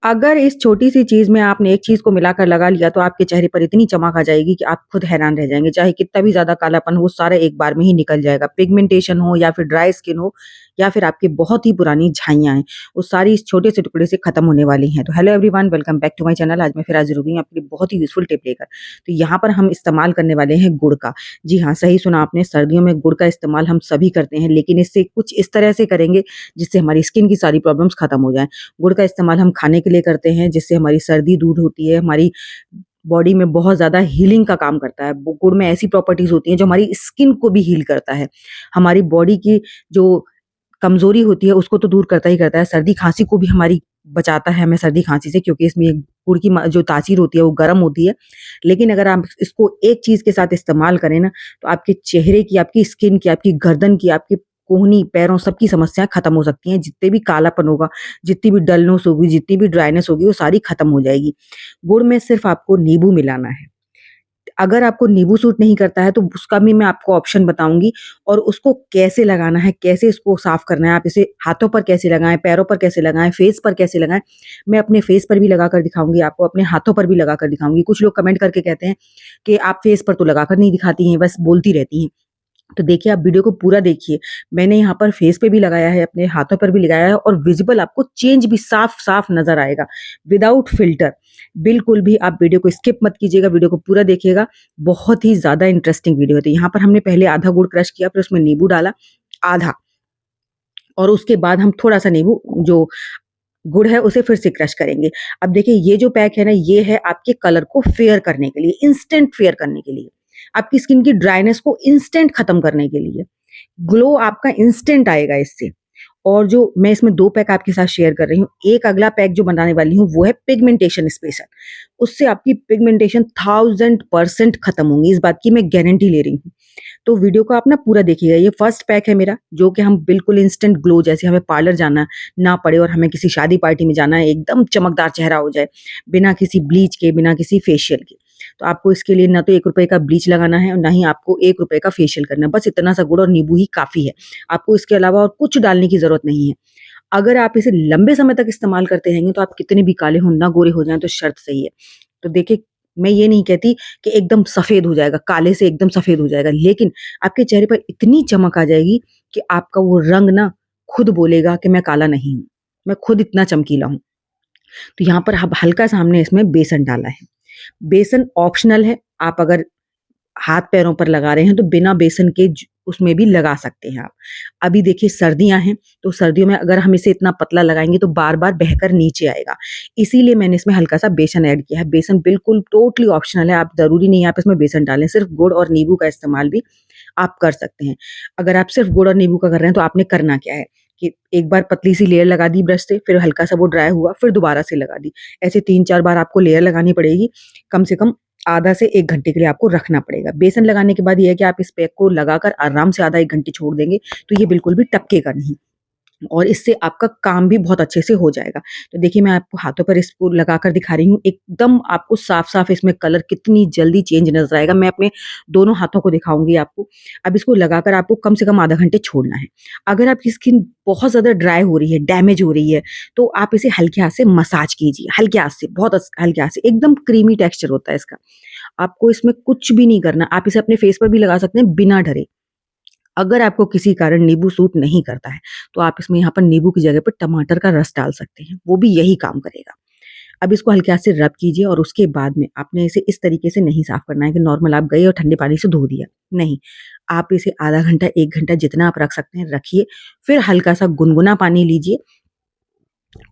अगर इस छोटी-सी चीज़ में आपने एक चीज़ को मिलाकर लगा लिया, तो आपके चेहरे पर इतनी चमक आ जाएगी कि आप खुद हैरान रह जाएँगे। चाहे कितना भी ज़्यादा कालापन हो, वो सारा एक बार में ही निकल जाएगा। पिगमेंटेशन हो या फिर ड्राई स्किन हो या फिर आपकी बहुत ही पुरानी झाइयाँ हैं, वो सारी इस छोटे से टुकड़े से खत्म होने वाली हैं। तो hello everyone, welcome back to my channel. आज मैं फिर हाज़िर हो गई हूँ आपके लिए बहुत ही यूज़फुल टिप लेकर। तो यहाँ पर हम इस्तेमाल करने वाले हैं गुड़ का। जी हाँ, सही सुना आपने, सर्दियों में गुड़ का इस्तेमाल हम सभी करते हैं, लेकिन इससे कुछ इस तरह से करेंगे, जिससे हमारी स्किन की सारी प्रॉब्लम्स खत्म हो जाएँ। गुड़ का इस्तेमाल हम खाने के लिए करते हैं, जिससे हमारी सर्दी दूर होती है, हमारी बॉडी में बहुत ज़्यादा हीलिंग का काम करता है। वो गुड़ में ऐसी प्रॉपर्टीज़ होती हैं जो हमारी स्किन को भी हील करता है। हमारी बॉडी की जो कमज़ोरी होती है उसको तो दूर करता ही करता है, सर्दी-खाँसी को भी हमारी बचाता है हमें सर्दी-खाँसी से, क्योंकि इसमें गुड़ की जो तासीर होती है वो गर्म होती है। लेकिन अगर आप इसको एक चीज़ के साथ इस्तेमाल करें ना, तो आपके चेहरे की, आपकी स्किन की, आपकी गर्दन की, आपकी कोहनी, पैरों सबकी समस्याएँ खत्म हो सकती हैं। जितने भी कालापन होगा, जितनी भी डलनेस होगी, जितनी भी ड्राइनेस होगी, वो सारी खत्म हो जाएगी। गुड़ में सिर्फ़ आपको नींबू मिलाना है। अगर आपको नींबू सूट नहीं करता है, तो उसका भी मैं आपको ऑप्शन बताऊँगी और उसको कैसे लगाना है, कैसे इसको साफ़ करना है, आप इसे हाथों पर कैसे लगाएँ, पैरों पर कैसे लगाएँ, फेस पर कैसे लगाएँ। मैं अपने फेस पर भी लगाकर दिखाऊँगी आपको, अपने हाथों पर भी लगाकर दिखाऊँगी। कुछ लोग कमेंट करके कहते हैं कि आप फेस पर तो लगाकर नहीं दिखाती हैं, बस बोलती रहती हैं। तो देखिए, आप वीडियो को पूरा देखिए। मैंने यहाँ पर फेस पे भी लगाया है, अपने हाथों पर भी लगाया है और विज़िबल आपको चेंज भी साफ-साफ नज़र आएगा, विदाउट फ़िल्टर। बिल्कुल भी आप वीडियो को स्किप मत कीजिएगा, वीडियो को पूरा देखिएगा। बहुत ही ज़्यादा इंटरेस्टिंग वीडियो है। तो यहाँ पर हमने पहले आधा गुड़ क्रश किया, फिर उसमें नींबू डाला, आधा, और उसके बाद हम थोड़ा-सा नींबू जो गुड़ है उसे फिर से क्रश करेंगे। अब देखिए, ये जो पैक है ना, ये है आपके कलर को फेयर करने के लिए, इंस्टेंट फेयर करने के लिए। आपकी स्किन की ड्राइनेस को इंस्टेंट खत्म करने के लिए। ग्लो आपका इंस्टेंट आएगा इससे। और जो मैं इसमें 2 पैक आपके साथ शेयर कर रही हूँ, एक अगला पैक जो बनाने वाली हूँ वो है पिगमेंटेशन स्पेशल। उससे आपकी पिगमेंटेशन 1000% खत्म होंगी, इस बात की मैं गारंटी ले रही हूँ। तो वीडियो को आप ना पूरा देखिएगा। ये फर्स्ट पैक है मेरा, जो कि हम बिल्कुल इंस्टेंट ग्लो, जैसे हमें पार्लर जाना ना पड़े और हमें किसी शादी पार्टी में जाना है, एकदम चमकदार चेहरा हो जाए, बिना किसी ब्लीच के, बिना किसी फेशियल के। तो आपको इसके लिए ना तो ₹1 का ब्लीच लगाना है और ना ही आपको ₹1 का फेशियल करना है। बस इतना सा गुड़ और नींबू ही काफ़ी है। आपको इसके अलावा और कुछ डालने की ज़रूरत नहीं है। अगर आप इसे लंबे समय तक इस्तेमाल करते रहेंगे, तो आप कितने भी काले हों, ना गोरे हो जाएँ, तो शर्त सही है। तो देखिए, मैं ये नहीं कहती कि एकदम सफ़ेद हो जाएगा, काले से एकदम सफ़ेद हो जाएगा, लेकिन आपके चेहरे पर इतनी चमक आ जाएगी कि आपका वो रंग ना खुद बोलेगा कि मैं काला नहीं हूँ, मैं खुद इतना चमकीला हूँ। तो यहाँ पर अब हल्का-सा हमने इसमें बेसन डाला है। बेसन ऑप्शनल है, आप अगर हाथ-पैरों पर लगा रहे हैं, तो बिना बेसन के उसमें भी लगा सकते हैं आप। अभी देखिए, सर्दियाँ हैं, तो सर्दियों में अगर हम इसे इतना पतला लगाएँगे तो बार-बार बहकर नीचे आएगा। इसीलिए मैंने इसमें हल्का-सा बेसन ऐड किया है। बेसन बिल्कुल टोटली ऑप्शनल है, आप ज़रूरी नहीं है आप इसमें बेसन डालें, सिर्फ़ गुड़ और नींबू का इस्तेमाल भी आप कर सकते हैं। अगर आप सिर्फ़ गुड़ और नींबू का कर रहे हैं, तो आपने करना क्या है कि एक बार पतली-सी लेयर लगा दी ब्रश से, फिर हल्का-सा वो ड्राई हुआ, फिर दोबारा से लगा दी। ऐसे 3-4 बार आपको लेयर लगानी पड़ेगी, कम से कम आधा से 1 घंटे के लिए आपको रखना पड़ेगा। बेसन लगाने के बाद ये है कि आप इस पैक को लगाकर आराम से आधा 1 घंटे छोड़ देंगे, तो ये बिल्कुल भी टपकेगा नहीं। और इससे आपका काम भी बहुत अच्छे से हो जाएगा। तो देखिए, मैं आपको हाथों पर इसको लगाकर दिखा रही हूँ, एकदम आपको साफ-साफ इसमें कलर कितनी जल्दी चेंज नज़र आएगा। मैं अपने दोनों हाथों को दिखाऊँगी आपको। अब इसको लगाकर आपको कम से कम आधा घंटे छोड़ना है। अगर आपकी स्किन बहुत ज़्यादा ड्राई हो रही है, डैमेज हो रही है, तो आप इसे हल्के हाथ से मसाज कीजिए, हल्के हाथ से, बहुत हल्के हाथ से, एकदम क्रीमी टेक्सचर होता है इसका। आपको इसमें कुछ भी नहीं करना, आप इसे अपने फेस पर भी लगा सकते हैं बिना डरे। अगर आपको किसी कारण नींबू सूट नहीं करता है, तो आप इसमें यहाँ पर नींबू की जगह पर टमाटर का रस डाल सकते हैं, वो भी यही काम करेगा। अब इसको हल्के हाथ से रब कीजिए और उसके बाद में आपने इसे इस तरीके से नहीं साफ करना है कि नॉर्मल आप गए और ठंडे पानी से धो दिया, नहीं। आप इसे आधा घंटा, 1 घंटा जितना आप रख सकते हैं रखिए, फिर हल्का-सा गुनगुना पानी लीजिए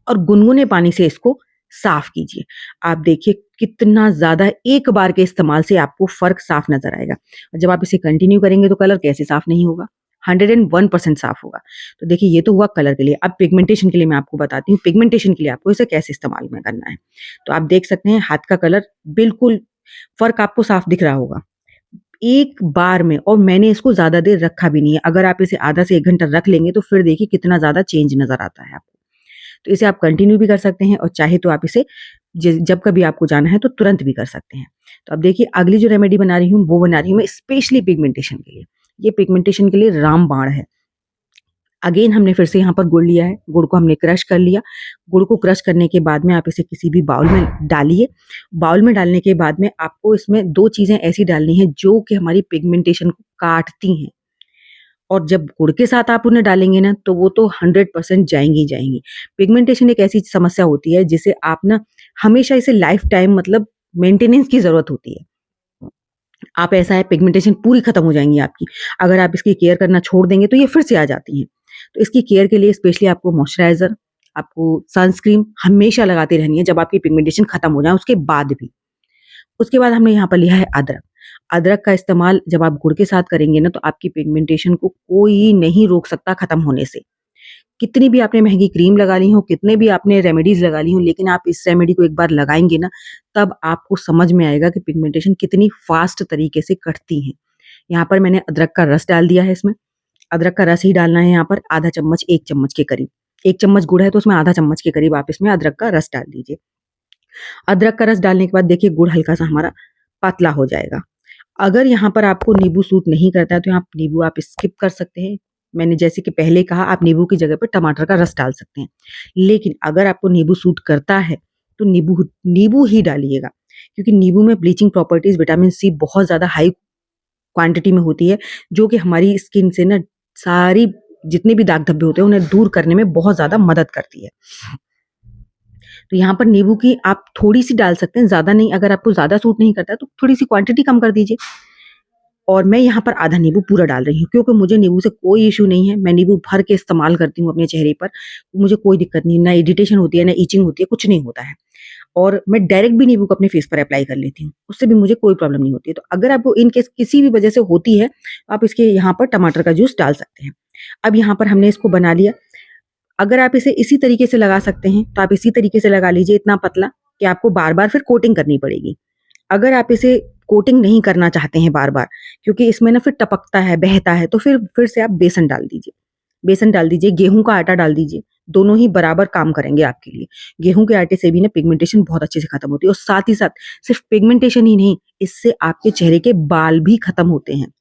और गुनगुने पानी से इसको साफ कीजिए। आप देखिए कितना ज़्यादा एक बार के इस्तेमाल से आपको फ़र्क साफ नज़र आएगा। और जब आप इसे कंटिन्यू करेंगे तो कलर कैसे साफ नहीं होगा? 101% साफ होगा। तो देखिए, ये तो हुआ कलर के लिए। अब पिगमेंटेशन के लिए मैं आपको बताती हूँ, पिगमेंटेशन के लिए आपको इसे कैसे इस्तेमाल में करना है। तो आप देख सकते हैं हाथ का कलर बिल्कुल, फ़र्क आपको साफ दिख रहा होगा। एक बार में, और मैंने इसको ज़्यादा देर रखा भी नहीं है। अगर आप इसे आधा से 1 घंटा रख लेंगे तो फिर देखिए कितना ज़्यादा चेंज नज़र आता है आपको। तो इसे आप कंटिन्यू भी कर सकते हैं और चाहे तो आप इसे जब कभी आपको जाना है तो तुरंत भी कर सकते हैं। तो अब देखिए, अगली जो रेमेडी बना रही हूँ वो बना रही हूँ मैं स्पेशली पिगमेंटेशन के लिए। ये पिगमेंटेशन के लिए रामबाण है। अगेन हमने फिर से यहाँ पर गुड़ लिया है, गुड़ को हमने क्रश कर लिया। गुड़ को क्रश करने के बाद में आप इसे किसी भी बाउल में डालिए। बाउल में डालने के बाद में आपको इसमें 2 चीज़ें ऐसी डालनी है जो कि हमारी पिगमेंटेशन को काटती हैं, और जब गुड़ के साथ आप उन्हें डालेंगे ना तो वो तो 100% जाएँगी ही जाएँगी। पिगमेंटेशन एक ऐसी समस्या होती है जिसे आप ना हमेशा इसे लाइफ टाइम मतलब मेंटेनेंस की ज़रूरत होती है। आप ऐसा है पिगमेंटेशन पूरी खत्म हो जाएँगी आपकी। अगर आप इसकी केयर करना छोड़ देंगे तो ये फिर से आ जाती हैं। तो इसकी केयर के लिए स्पेशली आपको मॉइस्चराइज़र, आपको सनस्क्रीन हमेशा लगाते रहनी है जब आपकी पिगमेंटेशन खत्म हो जाए उसके बाद भी। उसके बाद हमने यहाँ पर लिया है अदरक। अदरक का इस्तेमाल जब आप गुड़ के साथ करेंगे ना तो आपकी पिगमेंटेशन को कोई नहीं रोक सकता खत्म होने से। कितनी भी आपने महँगी क्रीम लगा ली हो, कितने भी आपने रेमेडीज़ लगा ली हों, लेकिन आप इस रेमेडी को एक बार लगाएँगे ना, तब आपको समझ में आएगा कि पिगमेंटेशन कितनी फ़ास्ट तरीके से कटती हैं। यहाँ पर मैंने अदरक का रस डाल दिया है इसमें। अदरक का रस ही डालना है यहाँ पर आधा चम्मच, 1 चम्मच के करीब। 1 चम्मच गुड़ है तो उसमें आधा चम्मच के करीब आप इसमें अदरक का रस डाल दीजिए। अदरक का रस डालने के बाद देखिए गुड़ हल्का-सा हमारा पतला हो जाएगा। अगर यहाँ पर आपको नींबू सूट नहीं करता है तो यहाँ नींबू आप स्किप कर सकते हैं। मैंने जैसे कि पहले कहा आप नींबू की जगह पे टमाटर का रस डाल सकते हैं। लेकिन अगर आपको नींबू सूट करता है तो नींबू नींबू ही डालिएगा, क्योंकि नींबू में ब्लीचिंग प्रॉपर्टीज़ विटामिन सी बहुत ज़्यादा हाई क्वांटिटी में होती है, जो कि हमारी स्किन से ना सारी जितने भी दाग धब्बे होते हैं उन्हें दूर करने में बहुत ज़्यादा मदद करती है। तो यहाँ पर नींबू की आप थोड़ी-सी डाल सकते हैं, ज़्यादा नहीं। अगर आपको ज़्यादा सूट नहीं करता है तो थोड़ी-सी क्वांटिटी कम कर दीजिए। और मैं यहाँ पर आधा नींबू पूरा डाल रही हूँ, क्योंकि मुझे नींबू से कोई इश्यू नहीं है। मैं नींबू भर के इस्तेमाल करती हूँ अपने चेहरे पर, मुझे कोई दिक्कत नहीं, ना इरिटेशन होती है, ना इचिंग होती है, कुछ नहीं होता है। और मैं डायरेक्ट भी नींबू को अपने फेस पर अप्लाई कर लेती हूँ, उससे भी मुझे कोई प्रॉब्लम नहीं होती है। तो अगर आपको इन केस किसी भी वजह से होती है, आप इसके यहाँ पर टमाटर का जूस डाल सकते हैं। अब यहाँ पर हमने इसको बना लिया। अगर आप इसे इसी तरीके से लगा सकते हैं, तो आप इसी तरीके से लगा लीजिए इतना पतला कि आपको बार-बार फिर कोटिंग करनी पड़ेगी। अगर आप इसे कोटिंग नहीं करना चाहते हैं बार-बार, क्योंकि इसमें ना फिर टपकता है, बहता है, तो फिर से आप बेसन डाल दीजिए। बेसन डाल दीजिए, गेहूँ का आटा डाल दीजिए, दोनों ही बराबर काम करेंगे आपके लिए। गेहूँ के आटे से भी ना पिगमेंटेशन बहुत अच्छे से खत्म होती है, और साथ ही साथ सिर्फ पिगमेंटेशन ही नहीं, इससे आपके चेहरे के बाल भी खत्म होते हैं।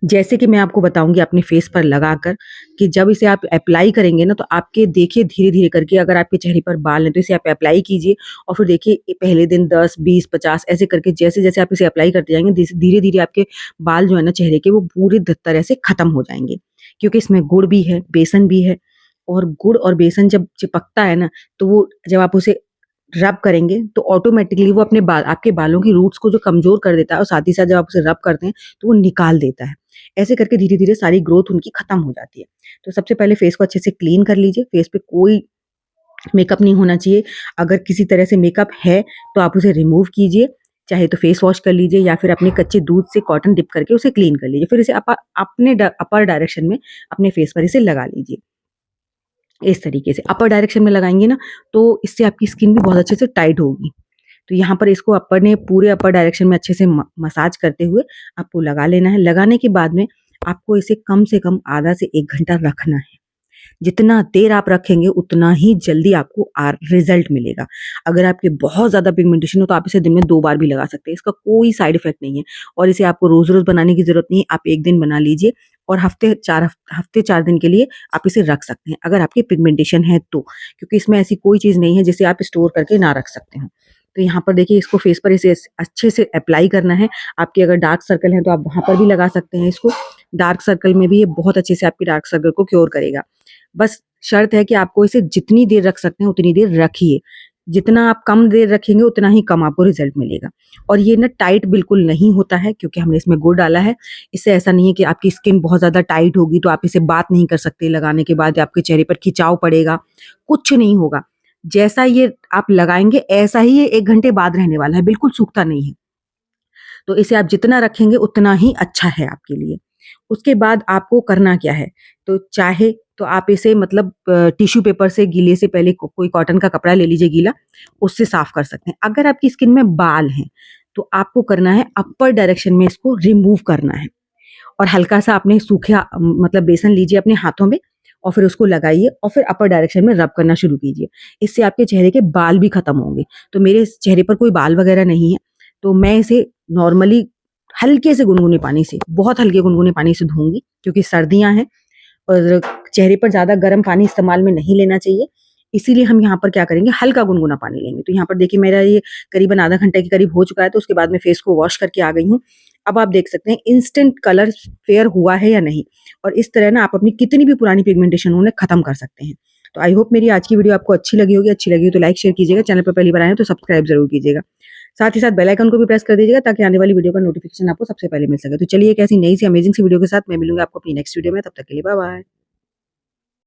जैसे कि मैं आपको बताऊँगी अपने फेस पर लगाकर, कि जब इसे आप एप्लाई करेंगे ना तो आपके देखिए धीरे-धीरे करके अगर आपके चेहरे पर बाल हैं तो इसे आप एप्लाई कीजिए, और फिर देखिए पहले दिन 10, 20, 50 ऐसे करके जैसे-जैसे आप इसे अप्लाई करते जाएँगे धीरे-धीरे आपके बाल जो है ना चेहरे के वो पूरी तरह से खत्म हो जाएँगे। क्योंकि इसमें गुड़ भी है, बेसन भी है, और गुड़ और बेसन जब चिपकता है ना तो वो जब आप उसे रब करेंगे तो ऑटोमैटिकली वो अपने बाल आपके बालों की रूट्स को जो कमज़ोर कर देता है, और साथ ही साथ जब आप उसे रब करते हैं तो वो निकाल देता है। ऐसे करके धीरे-धीरे सारी ग्रोथ उनकी खत्म हो जाती है। तो सबसे पहले फेस को अच्छे से क्लीन कर लीजिए, फेस पे कोई मेकअप नहीं होना चाहिए। अगर किसी तरह से मेकअप है तो आप उसे रिमूव कीजिए, चाहे तो फेस वॉश कर लीजिए या फिर अपने कच्चे दूध से कॉटन डिप करके उसे क्लीन कर लीजिए। फिर इसे अपने अपर डायरेक्शन में अपने फेस पर इसे लगा लीजिए। इस तरीके से अपर डायरेक्शन में लगाएँगे ना, तो इससे आपकी स्किन भी बहुत अच्छे से टाइट होगी। तो यहाँ पर इसको पूरे अपर डायरेक्शन में अच्छे से मसाज करते हुए आपको लगा लेना है। लगाने के बाद में आपको इसे कम से कम आधा से 1 घंटा रखना है। जितना देर आप रखेंगे उतना ही जल्दी आपको रिजल्ट मिलेगा। अगर आपके बहुत ज़्यादा पिगमेंटेशन हो तो आप इसे दिन में 2 बार भी लगा सकते हैं। इसका कोई साइड इफ़ेक्ट नहीं है, और इसे आपको रोज़-रोज़ बनाने की ज़रूरत नहीं है। आप 1 दिन बना लीजिए और हफ़्ते 4 दिन के लिए आप इसे रख सकते हैं, अगर आपकी पिगमेंटेशन है तो। क्योंकि इसमें ऐसी कोई चीज़ नहीं है जिसे आप स्टोर करके ना रख सकते हो। तो यहाँ पर देखिए इसको फेस पर इसे अच्छे से अप्लाई करना है। आपके अगर डार्क सर्कल हैं तो आप वहाँ पर भी लगा सकते हैं इसको। डार्क सर्कल में भी ये बहुत अच्छे से आपके डार्क सर्कल को क्योर करेगा। बस शर्त है कि आपको इसे जितनी देर रख सकते हैं उतनी देर रखिए। जितना आप कम देर रखेंगे उतना ही कम आपको रिज़ल्ट मिलेगा। और ये ना टाइट बिल्कुल नहीं होता है, क्योंकि हमने इसमें गुड़ डाला है। इससे ऐसा नहीं है कि आपकी स्किन बहुत ज़्यादा टाइट होगी तो आप इसे बात नहीं कर सकते लगाने के बाद, या आपके चेहरे पर खिंचाव पड़ेगा, कुछ नहीं होगा। जैसा ये आप लगाएँगे ऐसा ही ये 1 घंटे बाद रहने वाला है, बिल्कुल सूखता नहीं है। तो इसे आप जितना रखेंगे उतना ही अच्छा है आपके लिए। उसके बाद आपको करना क्या है, तो चाहे तो आप इसे मतलब टिश्यू पेपर से गीले से पहले कोई कॉटन का कपड़ा ले लीजिए गीला, उससे साफ कर सकते हैं। अगर आपकी स्किन में बाल हैं, तो आपको करना है अपर डायरेक्शन में इसको रिमूव करना है, और हल्का-सा आपने सूखा मतलब बेसन लीजिए अपने हाथों में, और फिर उसको लगाइए और फिर अपर डायरेक्शन में रब करना शुरू कीजिए। इससे आपके चेहरे के बाल भी खत्म होंगे। तो मेरे चेहरे पर कोई बाल वगैरह नहीं है, तो मैं इसे नॉर्मली हल्के से गुनगुने पानी से, बहुत हल्के गुनगुने पानी से धोऊँगी, क्योंकि सर्दियाँ हैं और चेहरे पर ज़्यादा गर्म पानी इस्तेमाल में नहीं लेना चाहिए। इसीलिए हम यहाँ पर क्या करेंगे, हल्का गुनगुना पानी लेंगे। तो यहाँ पर देखिए मेरा ये करीबन आधा घंटे के करीब हो चुका है, तो उसके बाद मैं फेस को वॉश करके आ गई हूँ। अब आप देख सकते हैं इंस्टेंट कलर फेयर हुआ है या नहीं, और इस तरह ना आप अपनी कितनी भी पुरानी पिगमेंटेशन हो उन्हें खत्म कर सकते हैं। तो आई होप मेरी आज की वीडियो आपको अच्छी लगी होगी। अच्छी लगी हो तो लाइक शेयर कीजिएगा, चैनल पर पहली बार आए हैं तो सब्सक्राइब ज़रूर कीजिएगा। साथ ही साथ बेल आइकन को भी प्रेस कर दीजिएगा ताकि आने वाली वीडियो का नोटिफिकेशन आपको सबसे पहले मिल सके। तो चलिए एक ऐसी नई सी अमेजिंग सी वीडियो के साथ मैं मिलूँगी आपको अपनी नेक्स्ट वीडियो में, तब तक के लिए बाय बाय।